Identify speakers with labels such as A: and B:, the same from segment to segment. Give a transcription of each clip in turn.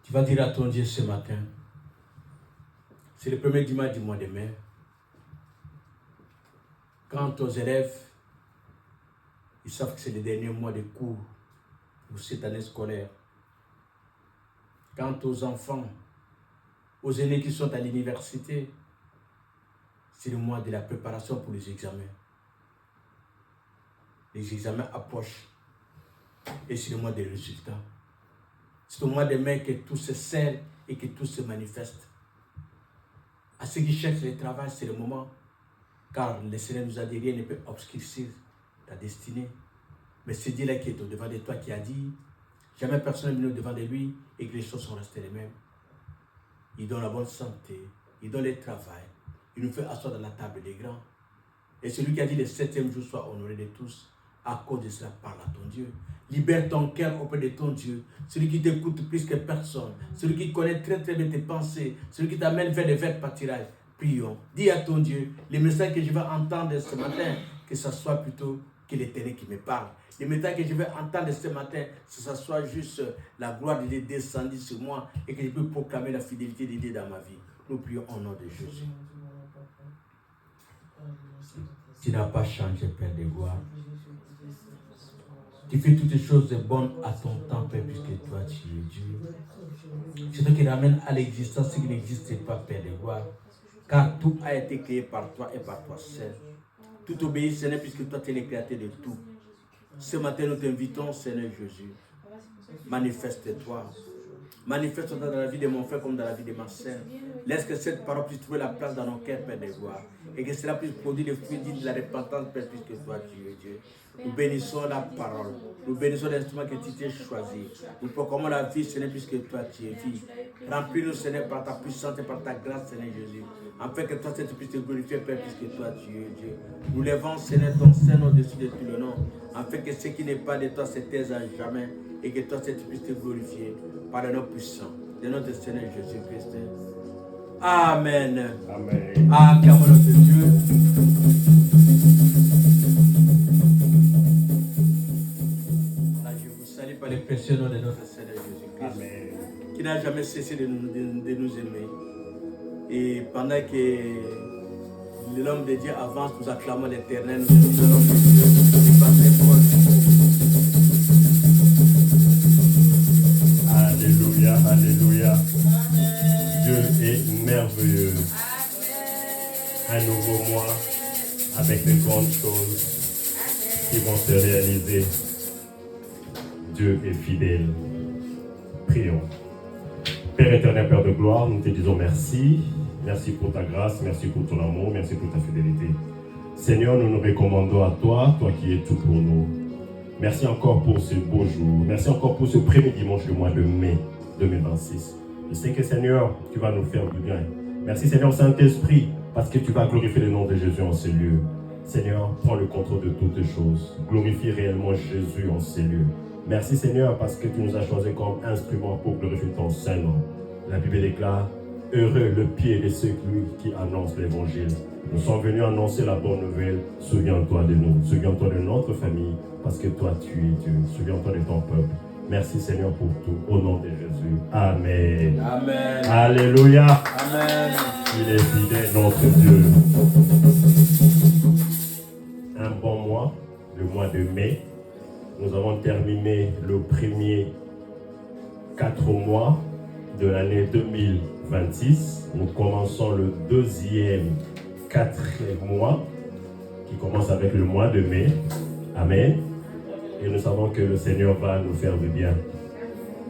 A: Tu vas dire à ton Dieu ce matin, c'est le premier dimanche du mois de mai, quand aux élèves, ils savent que c'est le dernier mois de cours pour cette année scolaire. Quant aux enfants, aux aînés qui sont à l'université, c'est le mois de la préparation pour les examens. Les examens approchent et c'est le mois des résultats. C'est au mois de mai que tout se scelle et que tout se manifeste. À ceux qui cherchent le travail, c'est le moment, car le Seigneur nous a dit rien ne peut obscurcir ta destinée. Mais c'est Dieu là qui est au devant de toi qui a dit, jamais personne n'est venu au devant de lui et que les choses sont restées les mêmes. Il donne la bonne santé, il donne le travail, il nous fait asseoir dans la table des grands. Et celui qui a dit le 7e jour soit honoré de tous, à cause de cela parle à ton Dieu. Libère ton cœur auprès de ton Dieu, celui qui t'écoute plus que personne, celui qui connaît très très bien tes pensées, celui qui t'amène vers les verts pâtirages. Prions, dis à ton Dieu, les messages que je vais entendre ce matin, que ce soit plutôt que l'Éternel qui me parle. Les messages que je vais entendre ce matin, que ce soit juste la gloire de Dieu descendue sur moi et que je peux proclamer la fidélité de Dieu dans ma vie. Nous prions au nom de Jésus. Tu n'as pas changé, Père de gloire. Tu fais toutes les choses de bonnes à ton temps, Père, puisque toi, tu es Dieu. C'est toi qui ramène à l'existence ce qui n'existait pas, Père de gloire. Car tout a été créé par toi et par toi seul. Tout obéit, Seigneur, puisque toi, tu es le créateur de tout. Ce matin, nous t'invitons, Seigneur Jésus. Manifeste-toi. Manifeste-toi dans la vie de mon frère comme dans la vie de ma sœur. Laisse que cette parole puisse trouver la place dans nos cœurs, Père de gloire. Et que cela puisse produire le fruit de la repentance, Père, puisque toi, tu es Dieu. Nous bénissons la parole. Nous bénissons l'instrument que tu t'es choisi. Nous proclamons la vie, Seigneur, puisque toi, tu es vie. Remplis-nous, Seigneur, par ta puissance et par ta grâce, Seigneur Jésus. Afin que toi, tu puisses te glorifier, Père, puisque toi, tu es Dieu. Nous levons, Seigneur, ton Saint au-dessus de tout le nom. Afin que ce qui n'est pas de toi se taise à jamais. Et que toi, tu puisses te glorifier par le nom puissant de notre Seigneur Jésus-Christ. Amen.
B: Amen.
A: Acclamons notre Dieu. Je vous salue par le précieux nom de notre Seigneur Jésus-Christ.
B: Amen.
A: Qui n'a jamais cessé de nous aimer. Et pendant que l'homme de Dieu avance, nous acclamons l'Éternel. Nous disons notre Dieu. Et par ses proches.
B: Alléluia, alléluia. Dieu est merveilleux. Un nouveau mois avec de grandes choses qui vont se réaliser. Dieu est fidèle. Prions. Père éternel, Père de gloire, nous te disons merci. Merci pour ta grâce, merci pour ton amour, merci pour ta fidélité. Seigneur, nous nous recommandons à toi, toi qui es tout pour nous. Merci encore pour ce beau jour. Merci encore pour ce premier dimanche du mois de mai 2026. Je sais que Seigneur, tu vas nous faire du bien. Merci Seigneur Saint-Esprit, parce que tu vas glorifier le nom de Jésus en ces lieux. Seigneur, prends le contrôle de toutes choses. Glorifie réellement Jésus en ces lieux. Merci Seigneur, parce que tu nous as choisis comme instrument pour glorifier ton Saint-Nom. La Bible déclare, heureux le pied de ceux qui annoncent l'évangile. Nous sommes venus annoncer la bonne nouvelle. Souviens-toi de nous, souviens-toi de notre famille, parce que toi tu es Dieu. Souviens-toi de ton peuple. Merci Seigneur pour tout, au nom de Jésus. Amen.
A: Amen.
B: Alléluia.
A: Amen.
B: Il est fidèle, notre Dieu. Un bon mois, le mois de mai. Nous avons terminé le premier 4 mois de l'année 2026. Nous commençons le deuxième 4e mois qui commence avec le mois de mai. Amen. Et nous savons que le Seigneur va nous faire du bien.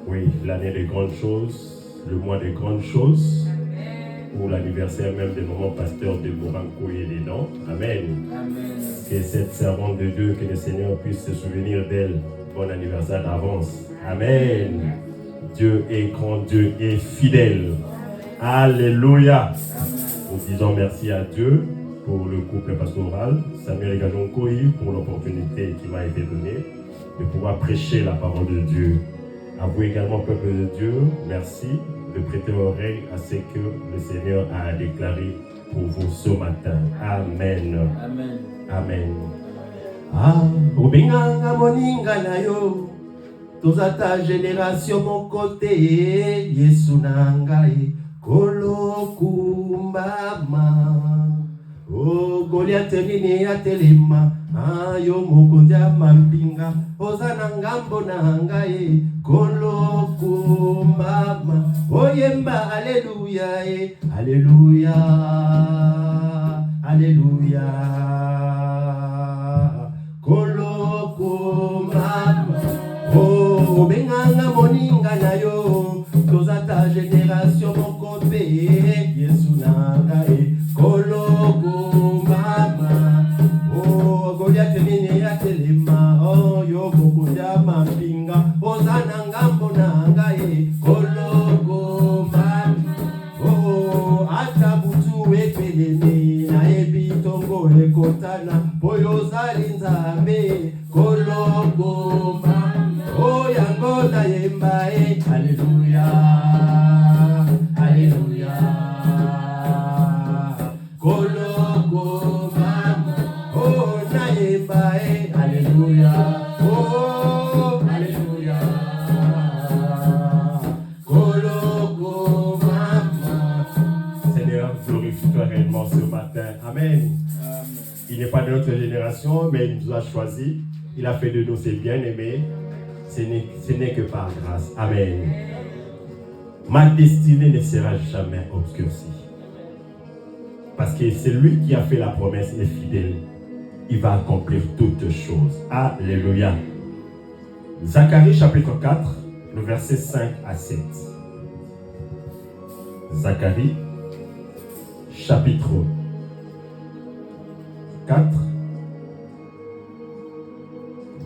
B: Oui, l'année des grandes choses, le mois des grandes choses, pour l'anniversaire même de mon pasteur de Boranko et des Dents. Amen.
A: Amen.
B: Que cette servante de Dieu, que le Seigneur puisse se souvenir d'elle. Bon anniversaire d'avance. Amen. Dieu est grand, Dieu est fidèle. Alléluia. Nous disons merci à Dieu pour le couple pastoral, Samuel et Gajon Koyi, pour l'opportunité qui m'a été donnée de pouvoir prêcher la parole de Dieu. À vous également, peuple de Dieu, merci de prêter oreille à ce que le Seigneur a déclaré pour vous ce matin. Amen.
A: Amen.
B: Amen. Ah, ubinganga moninga na yo,
C: Toza ta génération mon côté, Yesu nangai, kolo kumbama. Oh, Goliath nini atelema, ayo mokondia mampinga, ozana ngambo nangai, kolo kumbama. Oh yemba, alléluia, alléluia, alléluia. Kolo kumbama. Oh, benganga moninga na yo, toza ta génération mokope, Yesu nangai, kolo kumbama. Oh, Goliath nini atelema, oh yo mokondia mampinga, ozana ngambo nangai, kolo kumbama. Oh, ata butu epeleme, na ebi tongo ekotana, poyo zali nzambe, kolo kumbama. Oh, yangola yemba, alléluia, alléluia. Kolo kumbama, oh na yemba, alléluia, oh alléluia. Kolo kumbama.
B: Seigneur, glorifie-toi réellement ce matin. Amen. Il n'est pas de notre génération, mais il nous a choisis. Il a fait de nous ses bien-aimés. Ce n'est que par grâce. Amen. Ma destinée ne sera jamais obscurcie. Parce que c'est lui qui a fait la promesse et est fidèle. Il va accomplir toutes choses. Alléluia. Zacharie chapitre 4, le verset 5 à 7. Zacharie chapitre 4,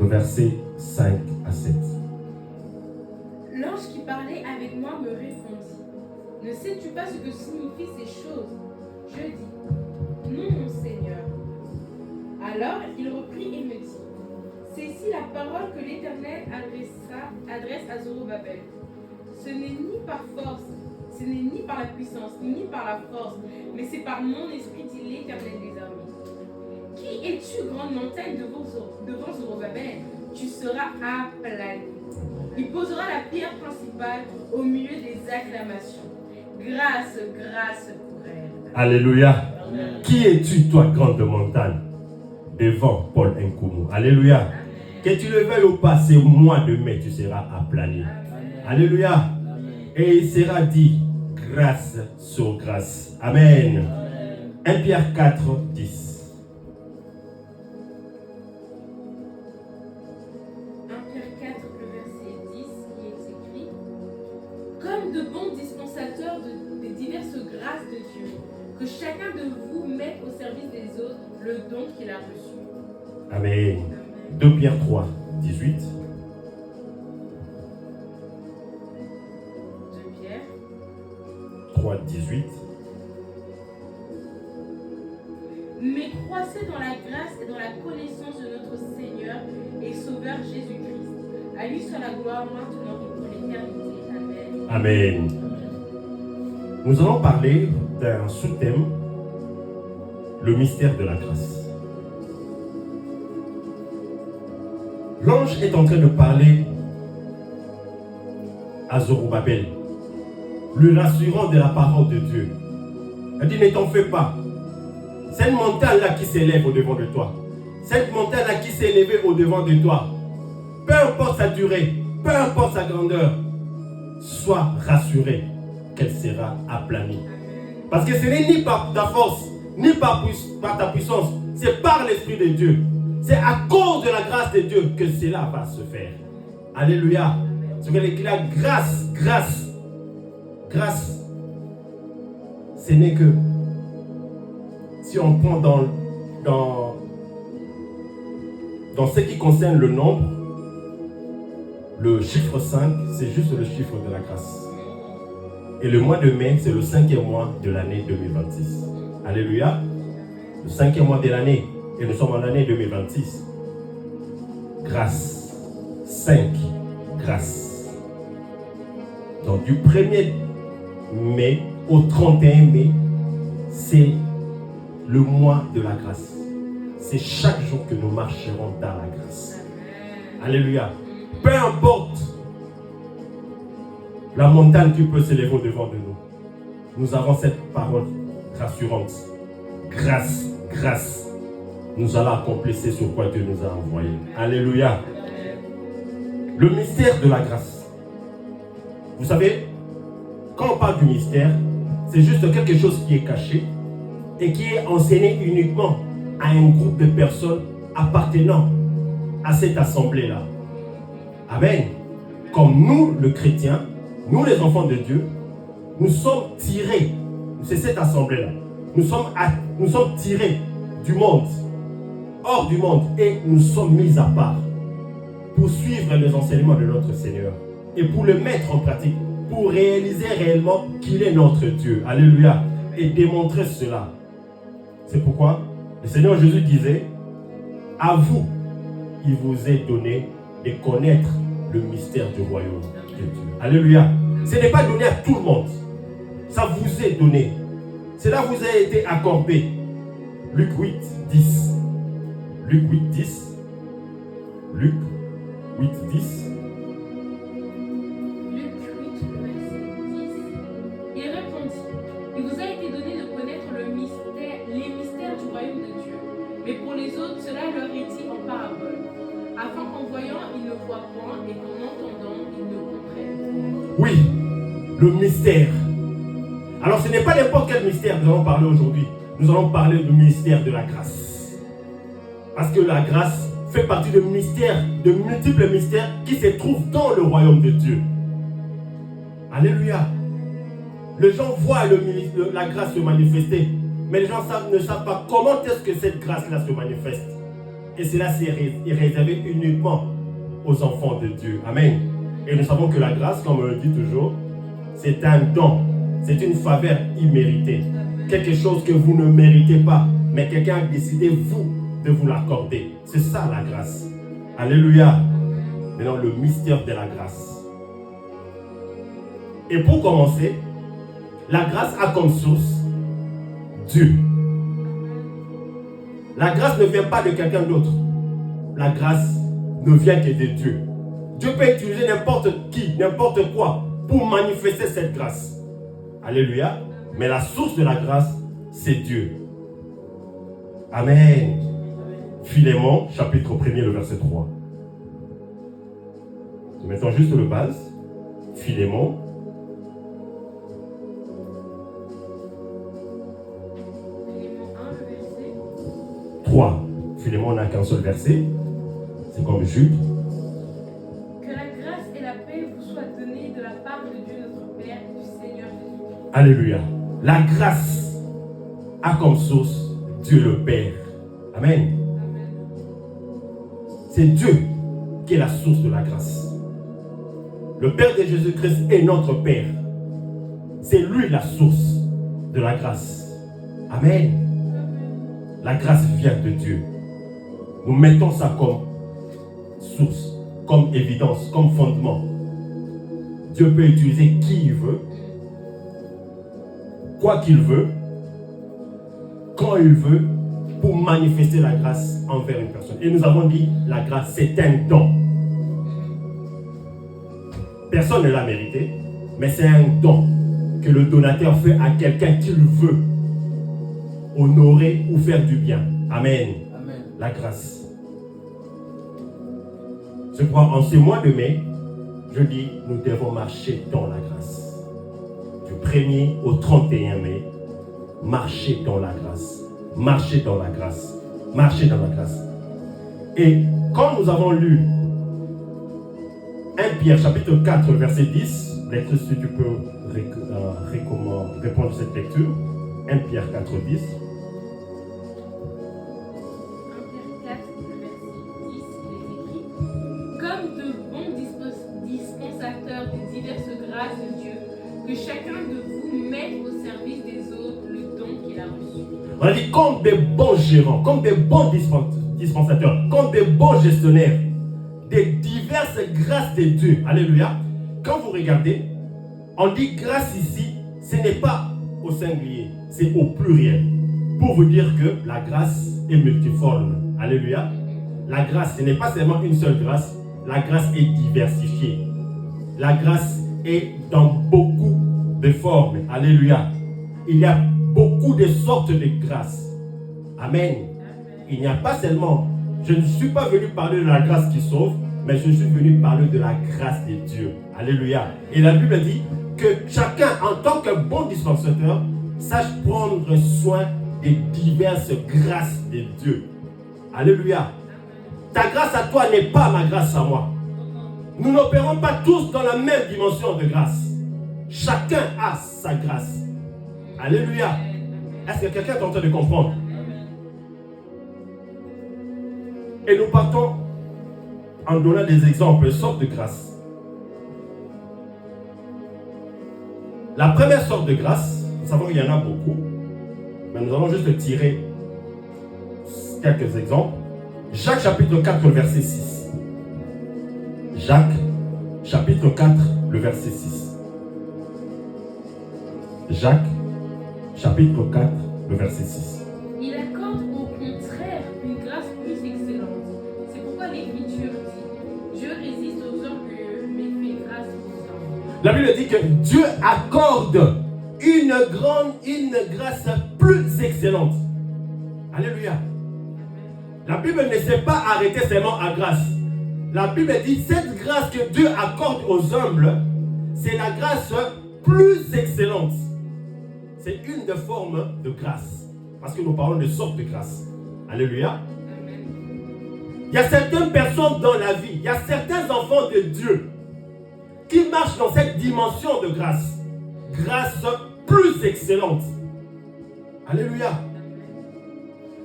B: le verset 5 à 7.
D: L'ange qui parlait avec moi me répondit: ne sais-tu pas ce que signifient ces choses? Je dis: non, mon Seigneur. Alors il reprit et me dit: c'est ici la parole que l'Éternel adresse à Zorobabel. Ce n'est ni par force, ce n'est ni par la puissance, ni par la force, mais c'est par mon esprit, dit l'Éternel des armées. Qui es-tu, grande montagne, devant Zorobabel? Tu seras aplani. Il posera la pierre principale au milieu des acclamations. Grâce, grâce pour elle.
B: Alléluia. Amen. Qui es-tu, toi, grande montagne, devant Paul Nkumu? Alléluia. Amen. Que tu le veuilles ou pas, ce mois de mai, tu seras aplani. Amen. Alléluia. Amen. Et il sera dit grâce sur grâce. Amen. Amen. 1 Pierre 4, 10.
D: 1 Pierre 4, le verset 10, qui est écrit: comme de bons dispensateurs des diverses grâces de Dieu, que chacun de vous mette au service des autres le don qu'il a reçu.
B: Amen. 2 Pierre 3, 18.
D: 2 Pierre
B: 3, 18.
D: mais croissez dans la grâce et dans la connaissance de notre Seigneur et Sauveur Jésus-Christ. À lui soit la gloire maintenant et pour l'éternité. Amen.
B: Amen. Nous allons parler d'un sous-thème, le mystère de la grâce. L'ange est en train de parler à Zorobabel, lui rassurant de la parole de Dieu. Il dit: ne t'en fais pas. Cette montagne-là qui s'élève au-devant de toi, cette montagne-là qui s'est élevée au-devant de toi, peu importe sa durée, peu importe sa grandeur, sois rassuré qu'elle sera aplanie. Parce que ce n'est ni par ta force, ni par ta puissance, c'est par l'Esprit de Dieu. C'est à cause de la grâce de Dieu que cela va se faire. Alléluia. Ce que la grâce, grâce, ce n'est que, si on prend dans ce qui concerne le nombre, le chiffre 5, c'est juste le chiffre de la grâce. Et le mois de mai, c'est le 5e mois de l'année 2026. Alléluia. Le 5e mois de l'année. Et nous sommes en l'année 2026. Grâce. 5. Grâce. Donc du 1er mai au 31 mai, c'est le mois de la grâce. C'est chaque jour que nous marcherons dans la grâce. Alléluia. Peu importe la montagne qui peut s'élever au-devant de nous, nous avons cette parole rassurante. Grâce, grâce. Nous allons accomplir ce sur quoi Dieu nous a envoyés. Alléluia. Le mystère de la grâce. Vous savez, quand on parle du mystère, c'est juste quelque chose qui est caché et qui est enseigné uniquement à un groupe de personnes appartenant à cette assemblée-là. Amen. Comme nous, le chrétien, nous les enfants de Dieu, nous sommes tirés, c'est cette assemblée-là, nous sommes tirés du monde, hors du monde, et nous sommes mis à part pour suivre les enseignements de notre Seigneur et pour le mettre en pratique, pour réaliser réellement qu'il est notre Dieu. Alléluia. Et démontrer cela. C'est pourquoi le Seigneur Jésus disait, à vous, il vous est donné de connaître le mystère du royaume de Dieu. Alléluia. Ce n'est pas donné à tout le monde. Ça vous est donné. Cela vous a été accordé. Luc 8, 10. Luc 8, 10. Luc 8, 10.
D: Luc 8, verset 10. Il répondit, il vous a été donné de connaître les mystères du royaume de Dieu. Mais pour les autres, cela leur est dit en parabole, afin qu'en voyant, ils ne voient point et qu'en entendant, ils ne comprennent.
B: Oui, le mystère. Alors ce n'est pas n'importe quel mystère que nous allons parler aujourd'hui. Nous allons parler du mystère de la grâce. Parce que la grâce fait partie de mystères, de multiples mystères qui se trouvent dans le royaume de Dieu. Alléluia. Les gens voient la grâce se manifester, mais les gens ne savent pas comment est-ce que cette grâce-là se manifeste. Et cela c'est réservé uniquement aux enfants de Dieu. Amen. Et nous savons que la grâce, comme on le dit toujours, c'est un don. C'est une faveur imméritée. Quelque chose que vous ne méritez pas, mais quelqu'un a décidé, vous, de vous l'accorder. C'est ça la grâce. Alléluia. Maintenant, le mystère de la grâce. Et pour commencer, la grâce a comme source Dieu. La grâce ne vient pas de quelqu'un d'autre. La grâce ne vient que de Dieu. Dieu peut utiliser n'importe qui, n'importe quoi pour manifester cette grâce. Alléluia. Mais la source de la grâce, c'est Dieu. Amen. Philémon, chapitre 1er, le verset 3. Nous mettons juste le base. Philémon.
D: Philémon 1, le verset
B: 3. Philémon n'a qu'un seul verset. C'est comme Jude.
D: Que la grâce et la paix vous soient données de la part de Dieu notre Père et du Seigneur Jésus-Christ.
B: Alléluia. La grâce a comme source Dieu le Père. Amen. C'est Dieu qui est la source de la grâce. Le Père de Jésus-Christ est notre Père. C'est lui la source de la grâce. Amen. La grâce vient de Dieu. Nous mettons ça comme source, comme évidence, comme fondement. Dieu peut utiliser qui il veut, quoi qu'il veut, quand il veut, pour manifester la grâce envers une personne. Et nous avons dit, la grâce, c'est un don. Personne ne l'a mérité, mais c'est un don que le donateur fait à quelqu'un qu'il veut honorer ou faire du bien. Amen.
A: Amen.
B: La grâce. Je crois en ce mois de mai, je dis, nous devons marcher dans la grâce. Du 1er au 31 mai, marcher dans la grâce. Marcher dans la grâce. Marcher dans la grâce. Et quand nous avons lu 1 Pierre chapitre 4 verset 10, lecture si tu peux répondre à cette lecture. 1 Pierre 4 10.
D: 1 Pierre 4, le verset 10, il est écrit comme de bons dispensateurs des diverses grâces de Dieu, que chacun de vous mette au service des autres le don qu'il a reçu.
B: On a dit comme des bons gérants, comme des bons dispensateurs, comme des bons gestionnaires des diverses grâces de Dieu. Alléluia. Quand vous regardez, on dit grâce ici, ce n'est pas au singulier, c'est au pluriel. Pour vous dire que la grâce est multiforme. Alléluia. La grâce, ce n'est pas seulement une seule grâce. la grâce est diversifiée. La grâce est dans beaucoup de formes. Alléluia. Il y a beaucoup de sortes de grâces. Amen. Il n'y a pas seulement, je ne suis pas venu parler de la grâce qui sauve, mais je suis venu parler de la grâce de Dieu. Alléluia. Et la Bible dit que chacun, en tant que bon dispensateur, sache prendre soin des diverses grâces de Dieu. Alléluia. Ta grâce à toi n'est pas ma grâce à moi. Nous n'opérons pas tous dans la même dimension de grâce. Chacun a sa grâce. Alléluia. Est-ce que quelqu'un est en train de comprendre? Et nous partons en donnant des exemples, une sorte de grâce. La première sorte de grâce, nous savons qu'il y en a beaucoup, mais nous allons juste tirer quelques exemples. Jacques chapitre 4, le verset 6. Jacques chapitre 4, le verset 6. Jacques chapitre 4, le verset 6.
D: Il accorde au contraire une grâce plus excellente. C'est pourquoi l'Écriture dit: Dieu résiste aux orgueilleux, mais fait grâce aux humbles.
B: La Bible dit que Dieu accorde une grâce plus excellente. Alléluia. La Bible ne s'est pas arrêtée seulement à grâce. La Bible dit cette grâce que Dieu accorde aux humbles, c'est la grâce plus excellente. C'est une des formes de grâce. Parce que nous parlons de sortes de grâce. Alléluia. Il y a certaines personnes dans la vie, il y a certains enfants de Dieu qui marchent dans cette dimension de grâce. Grâce plus excellente. Alléluia.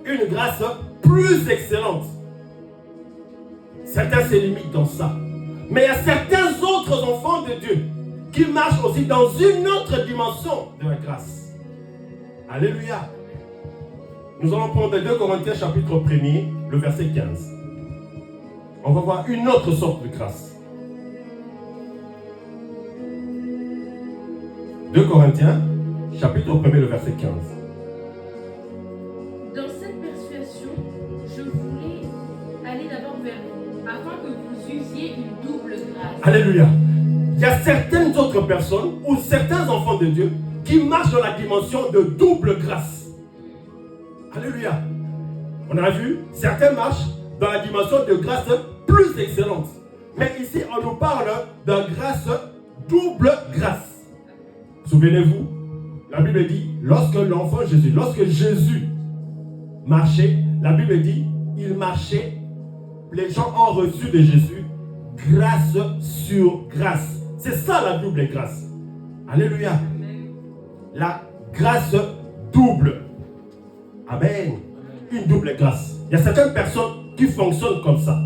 B: Une grâce plus excellente. Certains se limitent dans ça. Mais il y a certains autres enfants de Dieu qui marchent aussi dans une autre dimension de la grâce. Alléluia. Nous allons prendre 2 Corinthiens chapitre 1er, le verset 15. On va voir une autre sorte de grâce. 2 Corinthiens chapitre 1er, le verset 15.
D: Dans cette persuasion, je voulais aller d'abord vers vous, afin que vous usiez une double grâce.
B: Alléluia. Il y a certaines autres personnes ou certains enfants de Dieu qui marchent dans la dimension de double grâce. Alléluia. On a vu, certains marchent dans la dimension de grâce plus excellente. Mais ici, on nous parle de grâce, double grâce. Souvenez-vous, la Bible dit, lorsque Jésus marchait, la Bible dit, il marchait, les gens ont reçu de Jésus grâce sur grâce. C'est ça la double grâce. Alléluia. La grâce double. Amen. Une double grâce. Il y a certaines personnes qui fonctionnent comme ça.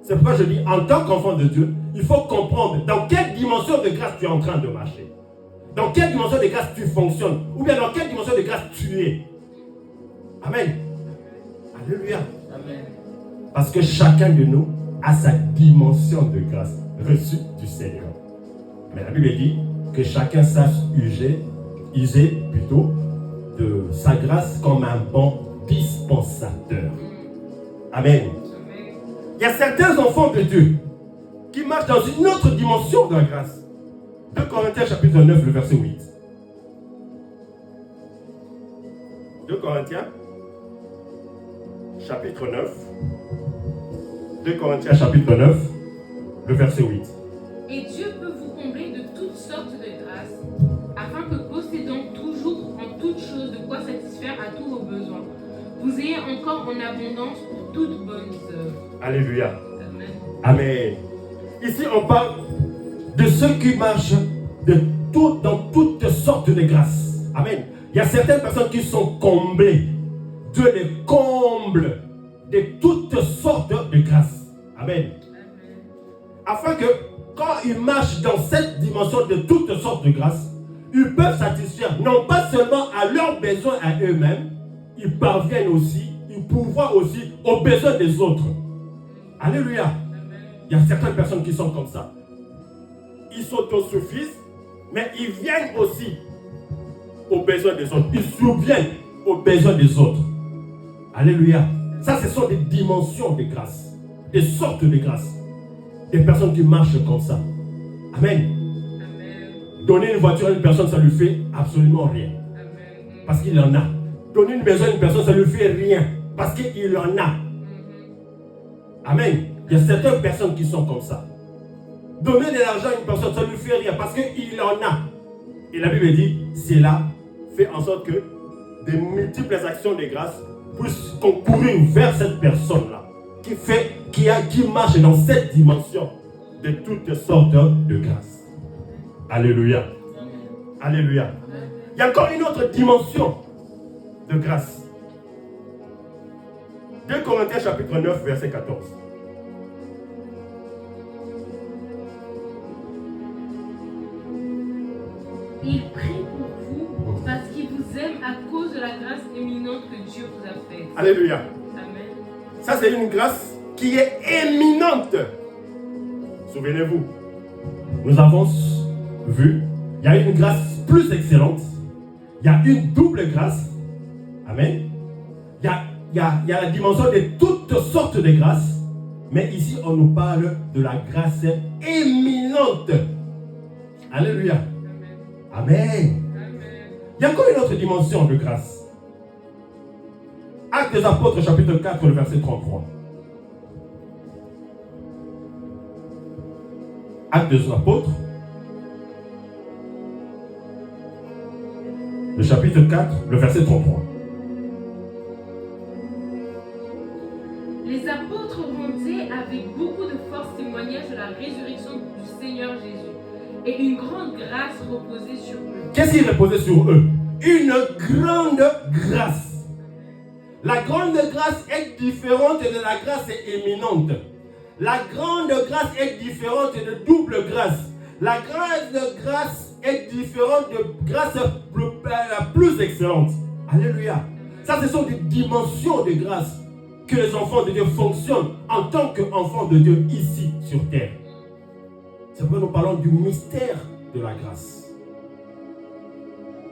B: C'est pourquoi je dis, en tant qu'enfant de Dieu, il faut comprendre dans quelle dimension de grâce tu es en train de marcher. Dans quelle dimension de grâce tu fonctionnes. Ou bien dans quelle dimension de grâce tu es. Amen. Alléluia. Amen. Parce que chacun de nous a sa dimension de grâce reçue du Seigneur. Mais la Bible dit que chacun sache user plutôt de sa grâce comme un bon dispensateur. Amen. Il y a certains enfants de Dieu qui marchent dans une autre dimension de la grâce. 2 Corinthiens chapitre 9, le verset 8. 2 Corinthiens chapitre 9. 2 Corinthiens chapitre 9, le verset 8.
D: Et Dieu peut vous combler de toutes sortes de grâces, afin que possédant toujours en toutes choses de quoi satisfaire à tous vos besoins, vous ayez encore en abondance pour toutes bonnes œuvres.
B: Alléluia.
D: Amen.
B: Amen. Ici, on parle de ceux qui marchent dans toutes sortes de grâces. Amen. Il y a certaines personnes qui sont comblées. Dieu les comble de toutes sortes de grâces. Amen. Afin que quand ils marchent dans cette dimension de toutes sortes de grâces, ils peuvent satisfaire non pas seulement à leurs besoins à eux-mêmes, ils parviennent aussi, ils pourvoient aussi aux besoins des autres. Alléluia. Il y a certaines personnes qui sont comme ça. Ils s'autosuffisent, mais ils viennent aussi aux besoins des autres. Ils subviennent aux besoins des autres. Alléluia. Ça, ce sont des dimensions de grâce, des sortes de grâce. des personnes qui marchent comme ça. Amen. Donner une voiture à une personne, ça ne lui fait absolument rien. Parce qu'il en a. Donner une maison à une personne, ça ne lui fait rien. Parce qu'il en a. Amen. Il y a certaines personnes qui sont comme ça. Donner de l'argent à une personne, ça ne lui fait rien. Parce qu'il en a. Et la Bible dit, cela fait en sorte que des multiples actions de grâce puissent concourir vers cette personne-là. Qui marche dans cette dimension de toutes sortes de grâces. Alléluia. Alléluia. Il y a encore une autre dimension de grâce. 2 Corinthiens chapitre 9, verset 14.
D: Il prie pour vous parce qu'il vous aime à cause de la grâce éminente que Dieu vous a faite.
B: Alléluia.
D: Amen.
B: Ça, c'est une grâce qui est éminente. Souvenez-vous, nous avons vu, il y a une grâce plus excellente. Il y a une double grâce. Amen. Il y a la dimension de toutes sortes de grâces. Mais ici, on nous parle de la grâce éminente. Alléluia. Amen. Il y a encore une autre dimension de grâce. Actes des Apôtres, chapitre 4, le verset 33. Actes des Apôtres, le chapitre 4, le verset 33.
D: Les apôtres rendaient avec beaucoup de force témoignage de la résurrection du Seigneur Jésus. Et une grande grâce reposait sur eux.
B: Qu'est-ce qui reposait sur eux? Une grande grâce. La grande grâce est différente de la grâce éminente. La grande grâce est différente de double grâce. La grande grâce est différente de grâce la plus excellente. Alléluia. Ça, ce sont des dimensions de grâce que les enfants de Dieu fonctionnent en tant qu'enfants de Dieu ici sur terre. C'est pourquoi nous parlons du mystère de la grâce.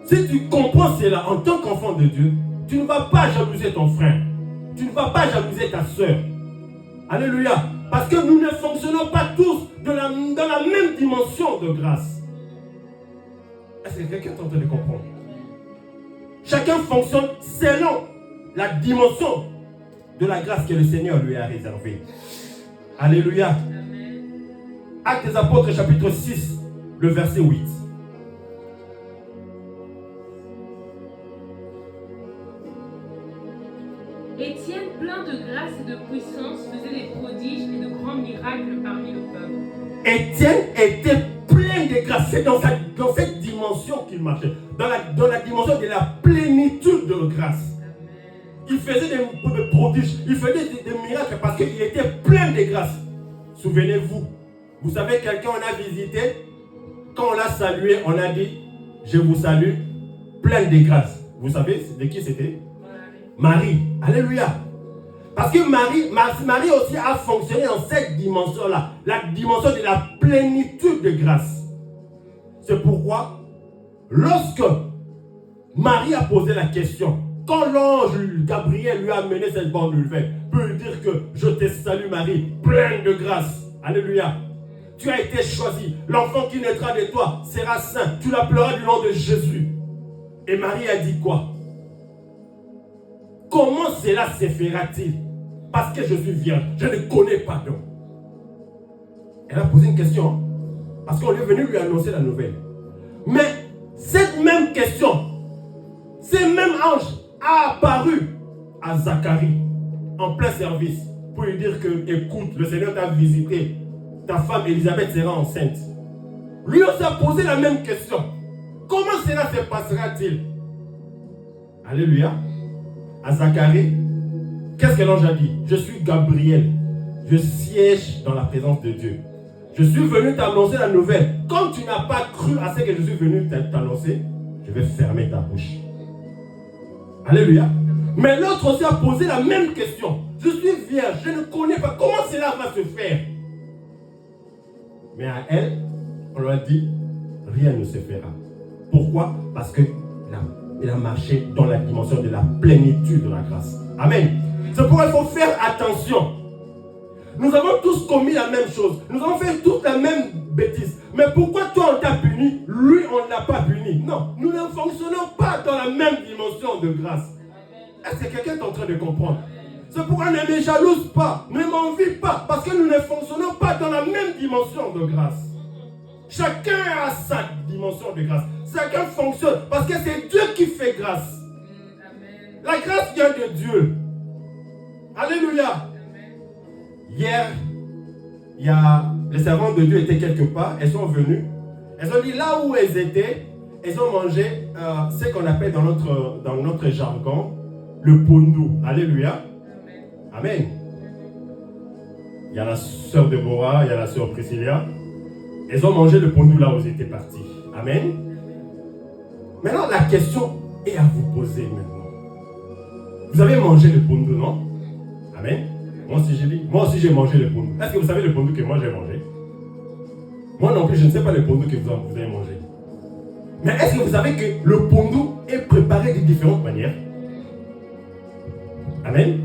B: Si tu comprends cela en tant qu'enfant de Dieu, tu ne vas pas jalouser ton frère. Tu ne vas pas jalouser ta soeur. Alléluia. Parce que nous ne fonctionnons pas tous dans la même dimension de grâce. Est-ce que quelqu'un est en train de comprendre? Chacun fonctionne selon la dimension de la grâce que le Seigneur lui a réservée. Alléluia. Actes des Apôtres, chapitre 6, le verset 8.
D: Étienne, plein de grâce et de puissance, faisait des prodiges et de grands miracles parmi le peuple.
B: Étienne était plein de grâce. C'est dans cette dimension qu'il marchait. Dans la dimension de la plénitude de grâce. Il faisait des prodiges. Il faisait des miracles parce qu'il était plein de grâce. Souvenez-vous. Vous savez, quelqu'un on a visité. Quand on l'a salué, on a dit, je vous salue, plein de grâce. Vous savez de qui c'était? Marie. Alléluia. Parce que Marie aussi a fonctionné dans cette dimension-là. La dimension de la plénitude de grâce. C'est pourquoi, lorsque Marie a posé la question, quand l'ange Gabriel lui a amené cette bonne nouvelle, peut lui dire que je te salue Marie, pleine de grâce. Alléluia. Tu as été choisi. L'enfant qui naîtra de toi sera saint. Tu l'appelleras du nom de Jésus. Et Marie a dit quoi? Comment cela se fera-t-il? Parce que je suis vierge. Je ne connais pas d'homme. Elle a posé une question. Parce qu'on est venu lui annoncer la nouvelle. Mais cette même question, ce même ange a apparu à Zacharie en plein service pour lui dire que, écoute, le Seigneur t'a visité. Ta femme Élisabeth sera enceinte. Lui aussi a posé la même question. Comment cela se passera-t-il? Alléluia. À Zacharie, qu'est-ce que l'ange a dit? Je suis Gabriel. Je siège dans la présence de Dieu. Je suis venu t'annoncer la nouvelle. Comme tu n'as pas cru à ce que je suis venu t'annoncer, je vais fermer ta bouche. Alléluia. Mais l'autre aussi a posé la même question. Je suis vierge, je ne connais pas. Comment cela va se faire? Mais à elle, on lui a dit, rien ne se fera. Pourquoi? Parce qu'elle a marché dans la dimension de la plénitude de la grâce. Amen. C'est pourquoi il faut faire attention. Nous avons tous commis la même chose. Nous avons fait toute la même bêtise. Mais pourquoi toi on t'a puni, lui on ne l'a pas puni? Non, nous ne fonctionnons pas dans la même dimension de grâce. Est-ce que quelqu'un est en train de comprendre? C'est pourquoi ne me jalouse pas, ne m'envie pas, parce que nous ne fonctionnons pas dans la même dimension de grâce. Chacun a sa dimension de grâce. Chacun fonctionne parce que c'est Dieu qui fait grâce. La grâce vient de Dieu. Alléluia. Hier, les servantes de Dieu étaient quelque part. Elles sont venues. Elles ont dit là où elles étaient, elles ont mangé ce qu'on appelle dans notre jargon le pondu. Alléluia. Amen. Il y a la sœur Déborah, il y a la sœur Priscilla. Elles ont mangé le pondu là où elles étaient parties. Amen. Maintenant, la question est à vous poser maintenant. Vous avez mangé le pondu, non? Amen. Moi aussi j'ai mangé le pondu. Est-ce que vous savez le pondu que moi j'ai mangé? Moi non plus, je ne sais pas le pondu que vous avez mangé. Mais est-ce que vous savez que le pondu est préparé de différentes manières? Amen.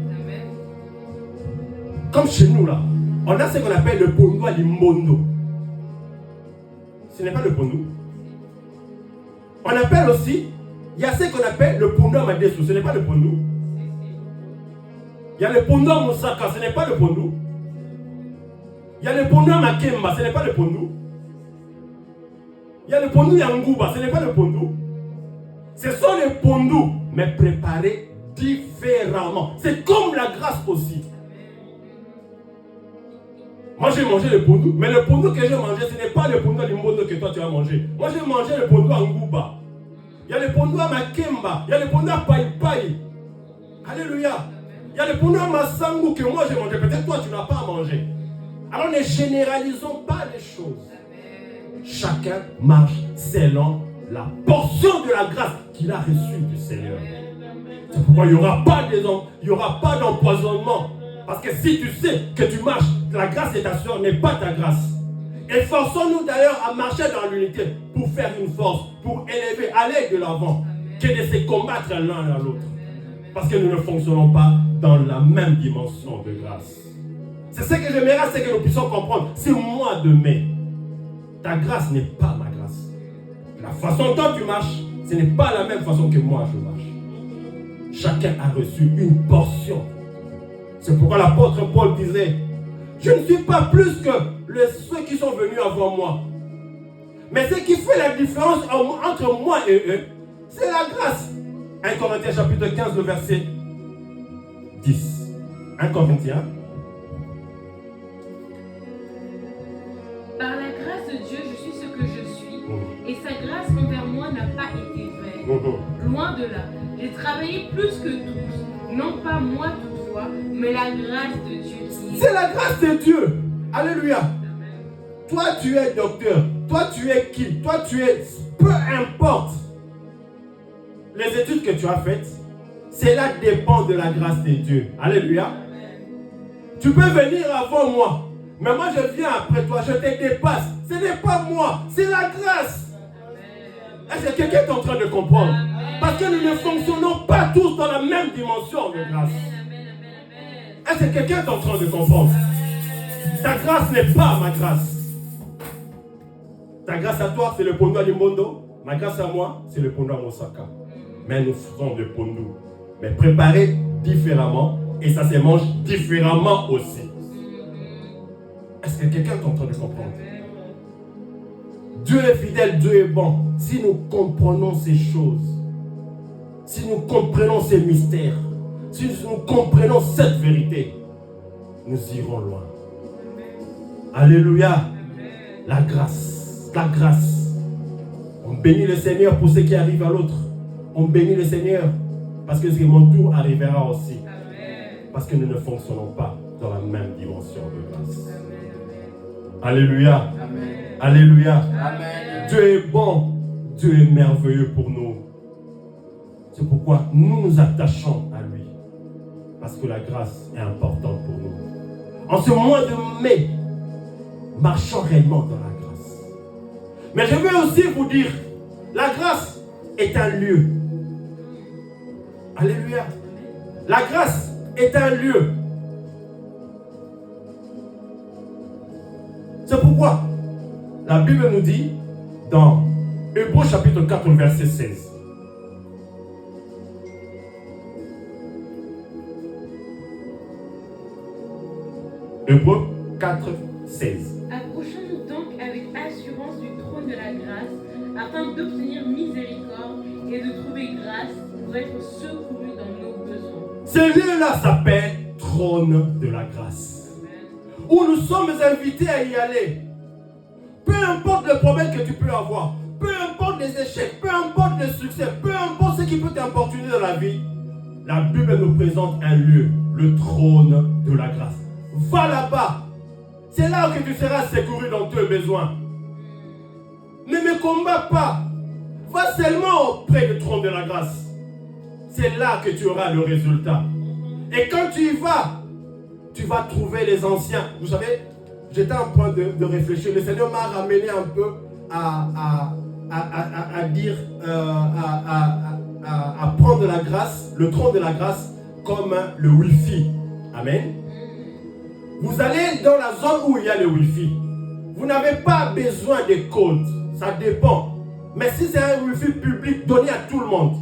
B: Comme chez nous là, on a ce qu'on appelle le pondu à l'imbondo. Ce n'est pas le pondu. On appelle aussi, il y a ce qu'on appelle le pondu à madesu, ce n'est pas le pondu. Il y a le pondu à moussaka, ce n'est pas le pondu. Il y a le pondu à makemba, ce n'est pas le pondu. Il y a le pondu à nguba, ce n'est pas le pondu. Ce sont les pondus, mais préparés différemment. C'est comme la grâce aussi. Moi j'ai mangé le pondu, mais le pondu que j'ai mangé, ce n'est pas le pondu à l'imbondo que toi tu as mangé. Moi j'ai mangé le pondu à nguba. Il y a le pondu à makemba, il y a le pondu à païpaï. Alléluia. Il y a le pondu à masangu que moi j'ai mangé. Peut-être toi tu n'as pas mangé. Alors ne généralisons pas les choses. Chacun marche selon la portion de la grâce qu'il a reçue du Seigneur. C'est pourquoi il n'y aura pas d'empoisonnement. Parce que si tu sais que tu marches, la grâce de ta soeur n'est pas ta grâce. Efforçons-nous d'ailleurs à marcher dans l'unité pour faire une force, pour élever, aller de l'avant, que de se combattre l'un à l'autre. Parce que nous ne fonctionnons pas dans la même dimension de grâce. C'est ce que j'aimerais, c'est que nous puissions comprendre. C'est moi demain. Ta grâce n'est pas ma grâce. La façon dont tu marches, ce n'est pas la même façon que moi je marche. Chacun a reçu une portion. C'est pourquoi l'apôtre Paul disait, je ne suis pas plus que ceux qui sont venus avant moi. Mais ce qui fait la différence entre moi et eux, c'est la grâce. 1 Corinthiens chapitre 15, le verset 10. 1 Corinthiens.
D: Par la grâce de Dieu, je suis ce que je suis, et sa grâce envers moi n'a pas été vaine. Loin de là, j'ai travaillé plus que tous, non pas moi toutefois, mais la grâce de Dieu.
B: C'est la grâce de Dieu. Alléluia. Toi, tu es docteur. Toi, tu es qui? Toi, tu es... Peu importe les études que tu as faites, cela dépend de la grâce de Dieu. Alléluia. Tu peux venir avant moi, mais moi je viens après toi, je te dépasse. Ce n'est pas moi, c'est la grâce. Est-ce que quelqu'un est en train de comprendre? Parce que nous ne fonctionnons pas tous dans la même dimension de grâce. Est-ce que quelqu'un est en train de comprendre? Ta grâce n'est pas ma grâce. Ta grâce à toi, c'est le pondu à l'imbondo. Ma grâce à moi, c'est le pondu à Mosaka. Mais nous faisons le pondu, mais préparé différemment, et ça se mange différemment aussi. Est-ce que quelqu'un est en train de comprendre? Dieu est fidèle, Dieu est bon. Si nous comprenons ces choses, si nous comprenons ces mystères, si nous comprenons cette vérité, nous irons loin. Alléluia. La grâce, la grâce. On bénit le Seigneur pour ce qui arrive à l'autre. On bénit le Seigneur parce que mon tour arrivera aussi. Parce que nous ne fonctionnons pas dans la même dimension de grâce. Alléluia.
C: Amen.
B: Alléluia.
C: Amen.
B: Dieu est bon. Dieu est merveilleux pour nous. C'est pourquoi nous nous attachons à lui. Parce que la grâce est importante pour nous. En ce mois de mai, marchons réellement dans la grâce. Mais je veux aussi vous dire, la grâce est un lieu. Alléluia. La grâce est un lieu. C'est pourquoi la Bible nous dit dans Hébreux chapitre 4, verset 16. Hébreux 4, 16.
D: Approchons-nous donc avec assurance du trône de la grâce, afin d'obtenir miséricorde et de trouver grâce pour être secourus dans nos besoins.
B: Ce lieu-là s'appelle trône de la grâce, où nous sommes invités à y aller. Peu importe le problème que tu peux avoir, peu importe les échecs, peu importe les succès, peu importe ce qui peut t'importuner dans la vie, la Bible nous présente un lieu, le trône de la grâce. Va là-bas. C'est là que tu seras secouru dans tes besoins. Ne me combats pas. Va seulement auprès du trône de la grâce. C'est là que tu auras le résultat. Et quand tu y vas, tu vas trouver les anciens. Vous savez, j'étais en train de réfléchir. Le Seigneur m'a ramené un peu à prendre la grâce, le trône de la grâce, comme le Wi-Fi. Amen. Vous allez dans la zone où il y a le Wi-Fi. Vous n'avez pas besoin de codes. Ça dépend. Mais si c'est un Wi-Fi public donné à tout le monde,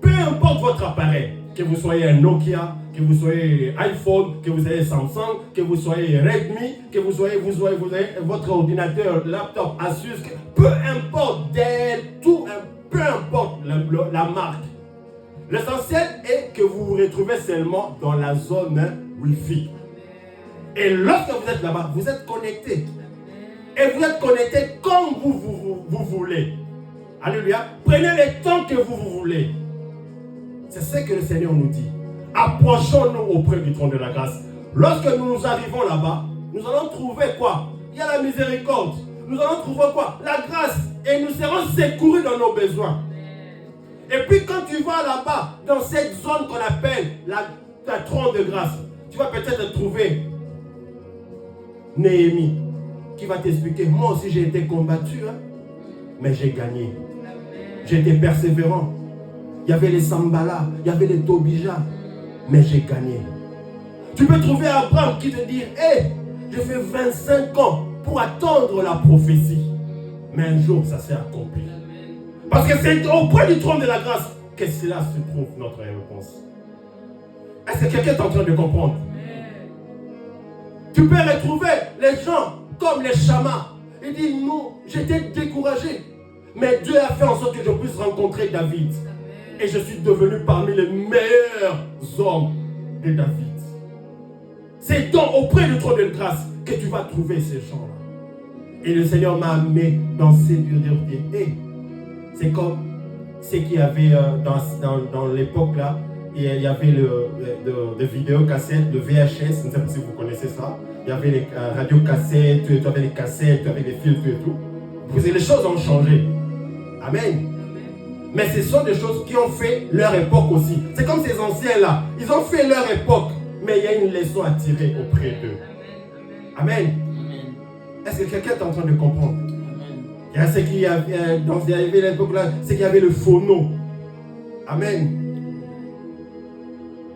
B: peu importe votre appareil, que vous soyez un Nokia, que vous soyez iPhone, que vous soyez Samsung, que vous soyez Redmi, que vous soyez votre ordinateur, laptop, Asus, peu importe peu importe la marque. L'essentiel est que vous vous retrouvez seulement dans la zone Wi-Fi. Et lorsque vous êtes là-bas, vous êtes connecté. Et vous êtes connecté comme vous voulez. Alléluia. Prenez le temps que vous voulez. C'est ce que le Seigneur nous dit. Approchons-nous auprès du trône de la grâce. Lorsque nous arrivons là-bas, nous allons trouver quoi? Il y a la miséricorde. Nous allons trouver quoi? La grâce. Et nous serons secourus dans nos besoins. Et puis quand tu vas là-bas, dans cette zone qu'on appelle la trône de grâce, tu vas peut-être trouver Néhémie qui va t'expliquer, moi aussi j'ai été combattu, hein, mais j'ai gagné. J'ai été persévérant. Il y avait les Sambala, il y avait les Tobija, mais j'ai gagné. Tu peux trouver Abraham qui te dit, hé, j'ai fait 25 ans pour attendre la prophétie. Mais un jour, ça s'est accompli. Parce que c'est auprès du trône de la grâce que cela se trouve, notre réponse. Est-ce que quelqu'un est en train de comprendre? Tu peux retrouver les gens comme les chamans. Il dit, non, j'étais découragé. Mais Dieu a fait en sorte que je puisse rencontrer David. Et je suis devenu parmi les meilleurs hommes de David. C'est donc auprès du trône de grâce que tu vas trouver ces gens-là. Et le Seigneur m'a amené dans ces lieux de dire, hey, c'est comme ce qu'il y avait dans l'époque là. Il y avait des vidéocassettes, de VHS, je ne sais pas si vous connaissez ça. Il y avait les radiocassettes, tu avais les cassettes, tu avais les filtres et tout. Les choses ont changé. Amen. Mais ce sont des choses qui ont fait leur époque aussi. C'est comme ces anciens-là. Ils ont fait leur époque, mais il y a une leçon à tirer auprès d'eux. Amen. Est-ce que quelqu'un est en train de comprendre? Il y a ce qu'il y avait dans l'époque-là, c'est qu'il y avait le phono. Amen.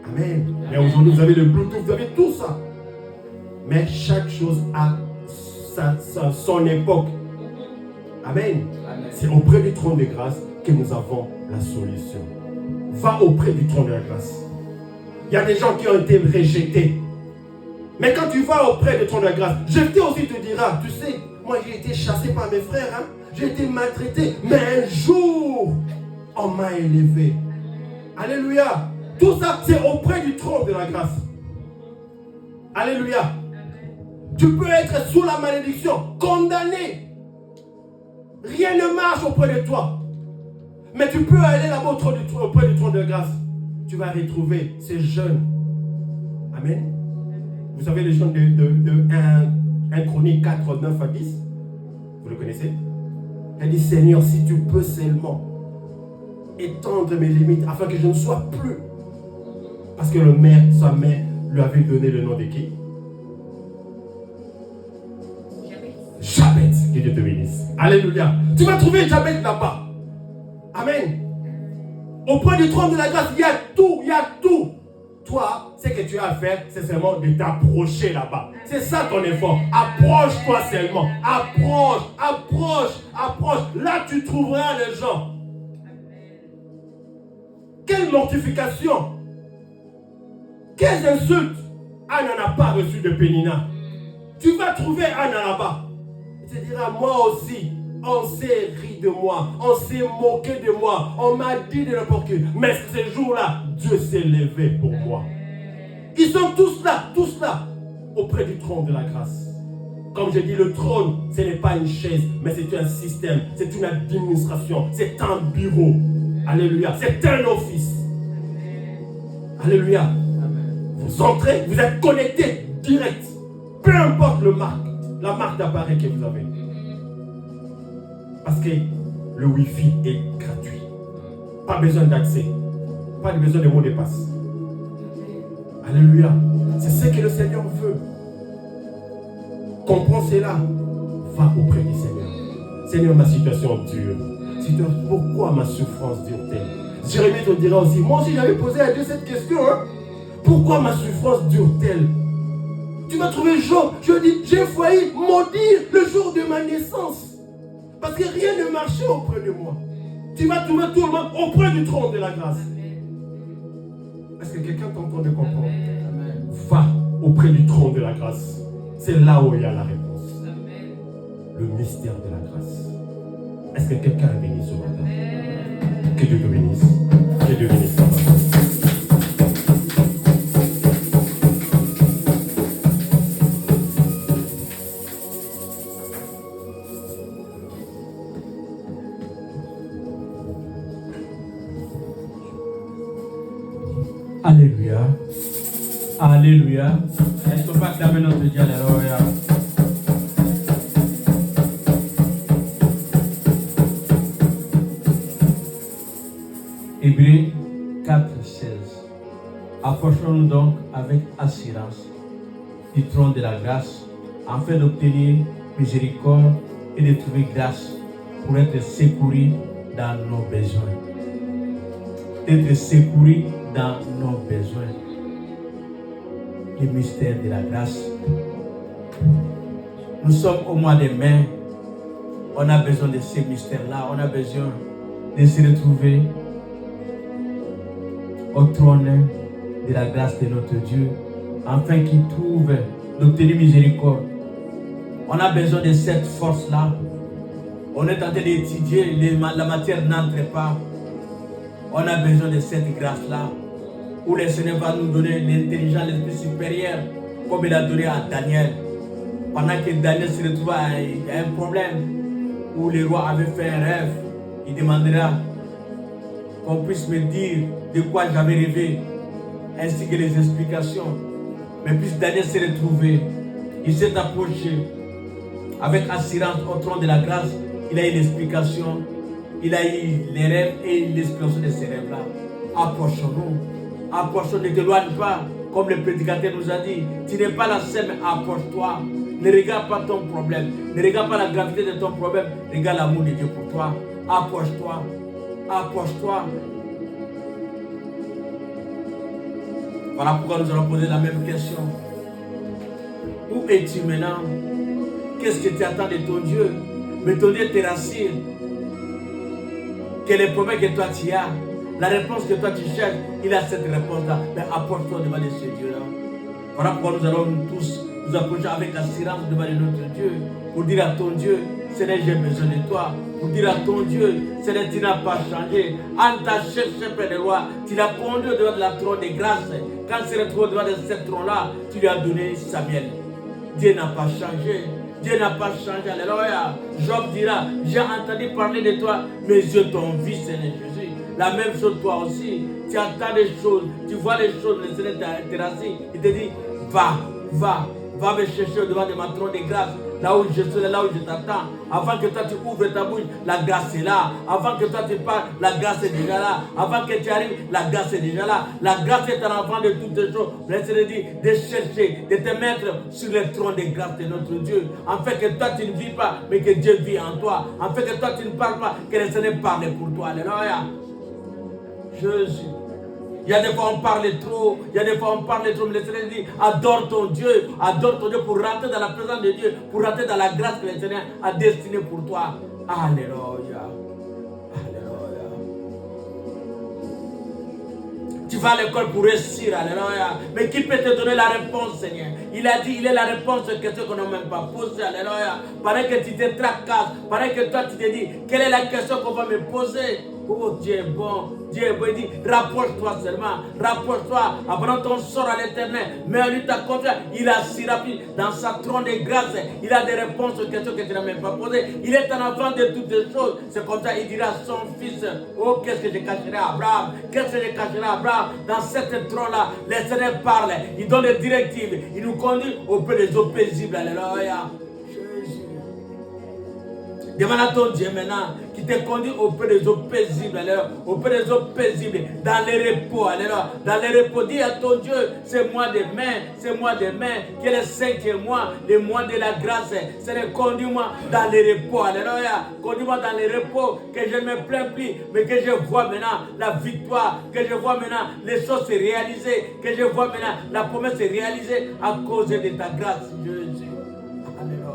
B: Amen. Mais aujourd'hui, vous avez le Bluetooth, vous avez tout ça. Mais chaque chose a son époque. Amen. C'est auprès du trône de grâce que nous avons la solution. Va auprès du trône de la grâce. Il y a des gens qui ont été rejetés. Mais quand tu vas auprès du trône de la grâce, jeté aussi te dira, tu sais, moi j'ai été chassé par mes frères, hein? J'ai été maltraité, mais un jour, on m'a élevé. Alléluia. Tout ça, c'est auprès du trône de la grâce. Alléluia. Tu peux être sous la malédiction, condamné. Rien ne marche auprès de toi. Mais tu peux aller là-bas auprès du trône de grâce. Tu vas retrouver ces jeunes. Amen. Vous savez les jeunes de 1 Chronique 4, 9 à 10. Vous le connaissez? Elle dit, Seigneur, si tu peux seulement étendre mes limites afin que je ne sois plus. Parce que sa mère lui avait donné le nom de qui? Jabet. Que Dieu te bénisse. Alléluia. Tu vas trouver Jabet là-bas. Amen. Auprès du trône de la grâce, il y a tout, il y a tout. toi, ce que tu as à faire, c'est seulement de t'approcher là-bas. C'est ça ton effort. Approche-toi seulement. Approche. Là, tu trouveras les gens. Quelle mortification! Quelles insultes! Anne n'en a pas reçu de Pénina. Tu vas trouver Anne là-bas. Tu te diras, moi aussi, on s'est ri de moi, on s'est moqué de moi, on m'a dit de n'importe quoi. Mais ce jour-là, Dieu s'est levé pour moi. Ils sont tous là, auprès du trône de la grâce. Comme je dis, le trône, ce n'est pas une chaise, mais c'est un système, c'est une administration, c'est un bureau. Alléluia, c'est un office. Alléluia. Vous entrez, vous êtes connecté direct. Peu importe la marque d'appareil que vous avez. Parce que le Wi-Fi est gratuit. Pas besoin d'accès. Pas besoin de mot de passe. Alléluia. C'est ce que le Seigneur veut. Comprends cela. Va auprès du Seigneur. Seigneur, ma situation dure. Pourquoi ma souffrance dure-t-elle? Jérémie te dira aussi, moi aussi j'avais posé à Dieu cette question. Pourquoi ma souffrance dure-t-elle? Tu vas trouver Job. Je dis, j'ai failli maudire le jour de ma naissance. Parce que rien ne marchait auprès de moi. Tu vas trouver tout le monde auprès du trône de la grâce. Est-ce que quelqu'un t'entend de comprendre? Amen. Va auprès du trône de la grâce. C'est là où il y a la réponse. Amen. Le mystère de la grâce. Est-ce que quelqu'un est béni ce matin? Amen. Que Dieu te bénisse. Que Dieu bénisse ta matin.
A: Alléluia. Alléluia. Est-ce qu'on peut acclamer notre Dieu? Alléluia. Hébreux 4, 16. Approchons-nous donc avec assurance du trône de la grâce afin d'obtenir miséricorde et de trouver grâce pour être secourus dans nos besoins. Être secourus dans nos besoins. Le mystère de la grâce. Nous sommes au mois de mai. On a besoin de ces mystères-là. On a besoin de se retrouver au trône de la grâce de notre Dieu, afin qu'il trouve d'obtenir miséricorde. On a besoin de cette force-là. On est en train d'étudier, la matière n'entre pas. On a besoin de cette grâce-là, où le Seigneur va nous donner l'intelligence, l'esprit supérieur, comme il a donné à Daniel. Pendant que Daniel se retrouvait à un problème, où le roi avait fait un rêve, il demandera qu'on puisse me dire de quoi j'avais rêvé, ainsi que les explications. Mais puisque Daniel s'est retrouvé, il s'est approché avec assurance au trône de la grâce, il a eu l'explication, il a eu les rêves et l'explication de ces rêves-là. Approchons-nous, approchons-nous, ne t'éloigne pas, comme le prédicateur nous a dit, tu n'es pas la seule, mais approche-toi. Ne regarde pas ton problème, ne regarde pas la gravité de ton problème, regarde l'amour de Dieu pour toi. Approche-toi, approche-toi. Voilà pourquoi nous allons poser la même question. Où es-tu maintenant? Qu'est-ce que tu attends de ton Dieu? Mais ton Dieu te rassure que les problèmes que toi tu as, la réponse que toi tu cherches, il a cette réponse-là. Mais approche-toi devant de ce Dieu-là. Voilà pourquoi nous allons tous nous approcher avec assurance devant de notre Dieu, pour dire à ton Dieu, Seigneur, j'ai besoin de toi. Pour dire à ton Dieu, Seigneur, tu n'as pas changé. En ta cherché près des rois, tu l'as conduit devant la trône de grâce. Quand il se retrouve devant cette trône-là, tu lui as donné Samuel. Dieu n'a pas changé. Dieu n'a pas changé. Alléluia. Job dira, j'ai entendu parler de toi, mes yeux t'ont vu, Seigneur Jésus. La même chose toi aussi. Tu entends des choses, tu vois les choses, le Seigneur t'a terrassé. Il te dit, va me chercher devant de ma trône de grâce. Là où je suis, là où je t'attends. Avant que toi tu ouvres ta bouche, la grâce est là. Avant que toi tu parles, la grâce est déjà là. Avant que tu arrives, la grâce est déjà là. La grâce est en avant de toutes les choses. Le Seigneur dit de chercher, de te mettre sur le trône de grâce de notre Dieu. Afin que toi tu ne vis pas, mais que Dieu vit en toi. Afin que toi tu ne parles pas, que le Seigneur parle pour toi. Alléluia. Jésus. Il y a des fois on parle trop, il y a des fois on parle trop, mais le Seigneur dit, adore ton Dieu pour rentrer dans la présence de Dieu, pour rentrer dans la grâce que le Seigneur a destinée pour toi. Alléluia. Alléluia. Tu vas à l'école pour réussir, alléluia. Mais qui peut te donner la réponse, Seigneur? Il a dit, il est la réponse aux questions qu'on n'a même pas posées, alléluia. Pendant que tu te tracasses, pendant que toi tu te dis, quelle est la question qu'on va me poser? Oh, Dieu est bon, Dieu est bon. Il dit, rapproche-toi seulement, rapproche-toi, apprends ton sort à l'Éternel, mais en lui ta confiance. Il a si rapide dans sa trône de grâce, il a des réponses aux questions que tu n'as même pas posées. Il est en avant de toutes les choses. C'est comme ça, il dira à son fils, oh, qu'est-ce que je cacherai à Abraham? Qu'est-ce que je cacherai à Abraham? Dans cette trône-là, le Seigneur parle, il donne des directives, il nous conduit auprès des eaux paisibles, alléluia. Demande à ton Dieu maintenant qui te conduit auprès des eaux paisibles, auprès des eaux paisibles, dans les repos, dans les repos. Dis à ton Dieu, c'est moi demain, qui est le 5e mois, le mois de la grâce. Seigneur, conduis-moi dans les repos, alléluia. Conduis-moi dans les repos, que je ne me plains plus, mais que je vois maintenant la victoire, que je vois maintenant les choses se réaliser, que je vois maintenant la promesse se réaliser à cause de ta grâce, Jésus. Alléluia.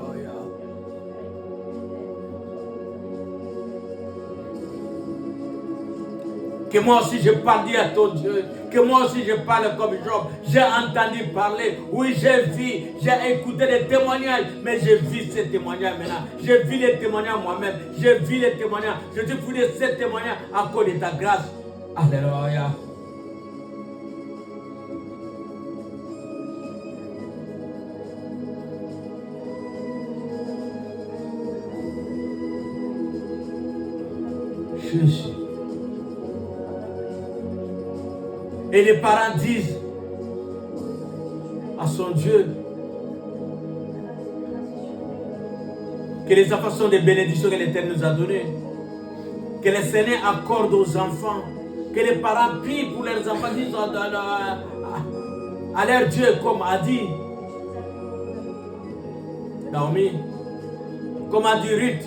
A: Que moi aussi je parle à ton Dieu, que moi aussi je parle comme Job. J'ai entendu parler, oui j'ai vu, j'ai écouté des témoignages, mais je vis ces témoignages maintenant. Je vis les témoignages moi-même, je vis les témoignages, je te fous de ces témoignages à cause de ta grâce. Alléluia. Jésus. Et les parents disent à son Dieu que les enfants sont des bénédictions que l'Éternel nous a données. Que le Seigneur accorde aux enfants. Que les parents prient pour leurs enfants, disent à leur Dieu comme a dit Naomi, comme a dit Ruth.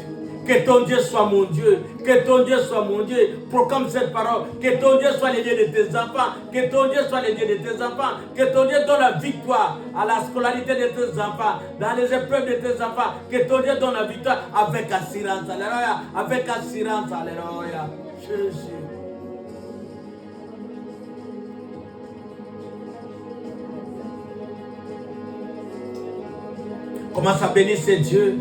A: Que ton Dieu soit mon Dieu, que ton Dieu soit mon Dieu. Proclame cette parole, que ton Dieu soit le Dieu de tes enfants, que ton Dieu soit le Dieu de tes enfants, que ton Dieu donne la victoire à la scolarité de tes enfants, dans les épreuves de tes enfants, que ton Dieu donne la victoire avec assurance, alléluia, avec assurance, alléluia. Jésus. Commence à bénir ce Dieu.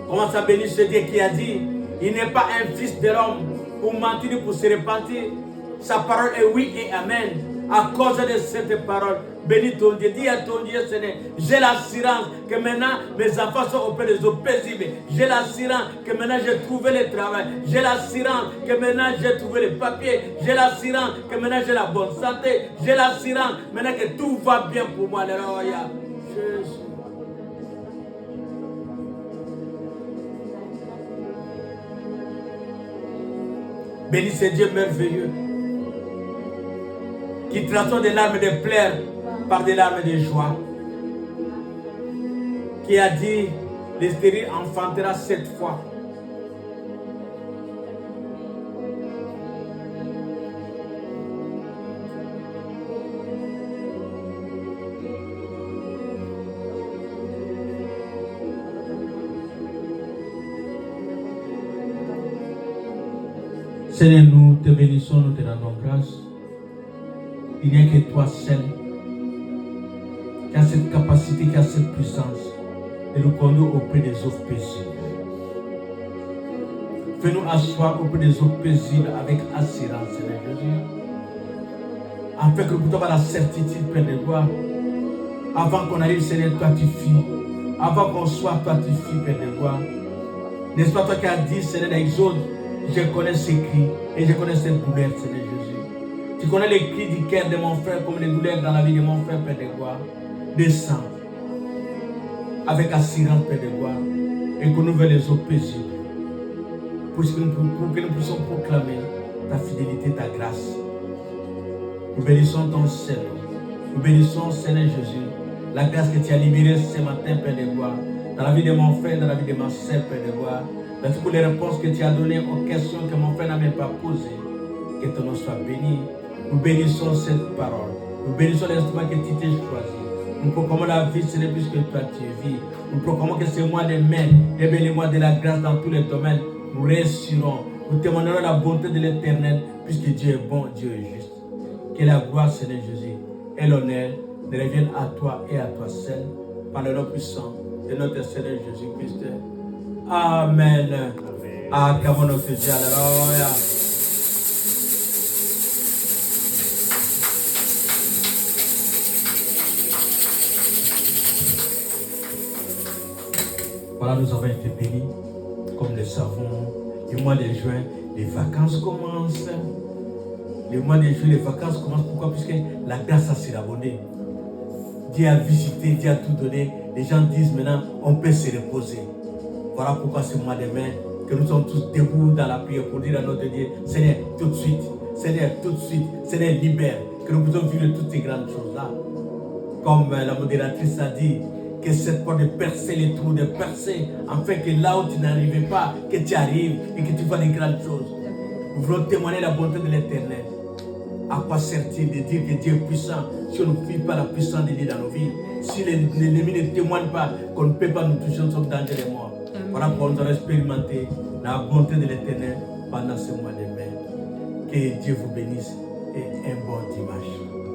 A: Commence à bénir ce Dieu qui a dit, il n'est pas un fils de l'homme pour mentir, pour se repentir. Sa parole est oui et amen. À cause de cette parole, bénis ton Dieu. Dis à ton Dieu, Seigneur, j'ai l'assurance que maintenant mes enfants sont auprès des eaux paisibles. J'ai l'assurance que maintenant j'ai trouvé le travail. J'ai l'assurance que maintenant j'ai trouvé les papiers. J'ai l'assurance que maintenant j'ai la bonne santé. J'ai l'assurance maintenant que tout va bien pour moi. Alléluia. Jésus. Bénis ce Dieu merveilleux qui transforme des larmes de pleurs par des larmes de joie. Qui a dit, le stérile enfantera 7 fois. Seigneur, nous te bénissons, nous te rendons grâce. Il n'y a que toi seul qui a cette capacité, qui a cette puissance de nous conduire auprès des eaux paisibles. Fais-nous asseoir auprès des eaux paisibles avec assurance, Seigneur Jésus. Afin que nous puissions avoir la certitude, Père de gloire. Avant qu'on arrive, Seigneur, toi tu fuis. Avant qu'on soit, toi tu fuis, Père de gloire. N'est-ce pas toi qui as dit, Seigneur, dans Exode, je connais ces cris et je connais ces douleurs, Seigneur Jésus. Tu connais les cris du cœur de mon frère comme les douleurs dans la vie de mon frère, Père de gloire. Descends avec assurance, Père de gloire, et que nous veillons les eaux paisibles pour que nous puissions proclamer ta fidélité, ta grâce. Nous bénissons ton Seigneur. Nous bénissons, Seigneur Jésus, la grâce que tu as libérée ce matin, Père de gloire, dans la vie de mon frère, dans la vie de ma sœur, Père de gloire. Merci pour les réponses que tu as données aux questions que mon frère n'a même pas posées. Que ton nom soit béni. Nous bénissons cette parole. Nous bénissons l'instrument que tu t'es choisi. Nous proclamons la vie, ce n'est plus que toi tu vis. Nous proclamons que c'est moi des mains, et bien les mois de la grâce dans tous les domaines. Nous réussirons. Nous témoignerons la bonté de l'Éternel, puisque Dieu est bon, Dieu est juste. Que la gloire, Seigneur Jésus, et l'honneur ne reviennent à toi et à toi seul, par le nom puissant de notre Seigneur Jésus-Christ. Amen. Ah, comment nous te dit, alléluia. Voilà, nous avons été bénis, comme le savons. Le mois de juin, les vacances commencent. Le mois de juillet, les vacances commencent. Pourquoi? Puisque la grâce a surabondé. Dieu a visité, Dieu a tout donné. Les gens disent maintenant, on peut se reposer. Voilà pourquoi ce mois de mai, que nous sommes tous debout dans la prière pour dire à notre Dieu, Seigneur, tout de suite, Seigneur, tout de suite, Seigneur, libère. Que nous puissions vivre toutes ces grandes choses-là. Comme la modératrice a dit, que cette porte de percer les trous, de percer, afin que là où tu n'arrivais pas, que tu arrives et que tu fasses des grandes choses. Nous voulons témoigner la bonté de l'Éternel. À quoi sert-il de dire que Dieu est puissant si on ne vit pas la puissance de Dieu dans nos vies? Si l'ennemi ne témoigne pas qu'on ne peut pas nous toucher, nous sommes dans danger de mort. Voilà pourquoi nous allons expérimenter la bonté de l'Éternel pendant ce mois de mai. Que Dieu vous bénisse et un bon dimanche.